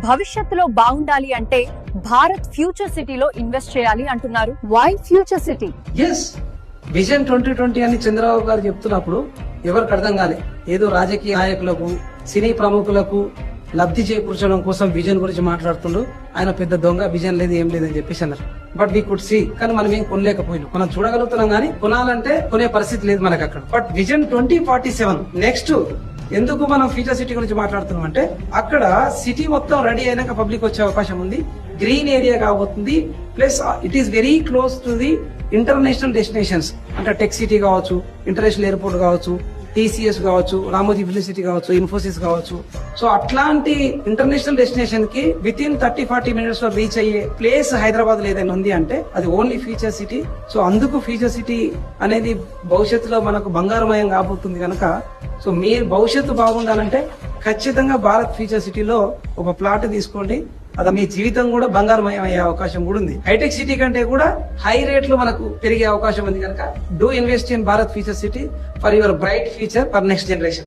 భవిష్యత్తులో బాగుండాలి అంటే భారత్ ఫ్యూచర్ సిటీలో ఇన్వెస్ట్ చేయాలి అంటున్నారు. Why future city? Yes, vision 2020 అని చంద్రబాబు గారు చెప్తున్నప్పుడు ఎవరికి అర్థం కాలే. ఏదో రాజకీయ నాయకులకు, సినీ ప్రముఖులకు లబ్ధి చేకూర్చడం కోసం విజన్ గురించి మాట్లాడుతుండ్రు. ఆయన పెద్ద దొంగ, విజన్ లేదు ఏం లేదని చెప్పేసి అన్నారు. బట్ వీ కుడ్ సీ, కానీ మనం ఏం కొనలేకపోయినాం. మనం చూడగలుగుతున్నాం కానీ కొనాలంటే కొనే పరిస్థితి లేదు మనకు అక్కడ. బట్ విజన్ 2047 నెక్స్ట్ ఎందుకు మనం ఫ్యూచర్ సిటీ గురించి మాట్లాడుతున్నాం అంటే, అక్కడ సిటీ మొత్తం రెడీ అయినాక పబ్లిక్ వచ్చే అవకాశం ఉంది. గ్రీన్ ఏరియా కాబోతుంది. Plus it is very close to the international destinations. అంటే టెక్ సిటీ కావచ్చు, ఇంటర్నేషనల్ ఎయిర్పోర్ట్ కావచ్చు, టీసీఎస్ కావచ్చు, రామోజీ ఫిలిం సిటీ కావచ్చు, ఇన్ఫోసిస్ కావచ్చు. సో అట్లాంటి ఇంటర్నేషనల్ డెస్టినేషన్ కి విత్ ఇన్ 30-40 మినిట్స్ లో రీచ్ అయ్యే ప్లేస్ హైదరాబాద్ లో ఏదైనా ఉంది అంటే అది ఓన్లీ ఫ్యూచర్ సిటీ. సో అందుకు ఫ్యూచర్ సిటీ అనేది భవిష్యత్తులో మనకు బంగారమయం కాబోతుంది కనుక, సో మీరు భవిష్యత్తు బాగుండాలంటే ఖచ్చితంగా భారత్ ఫ్యూచర్ సిటీలో ఒక ప్లాట్ తీసుకోండి. అది మీ జీవితం కూడా బంగారమయం అయ్యే అవకాశం కూడా ఉంది. హైటెక్ సిటీ కంటే కూడా హై రేట్లు మనకు పెరిగే అవకాశం ఉంది కనుక do invest in Bharat future city for your bright future for next generation.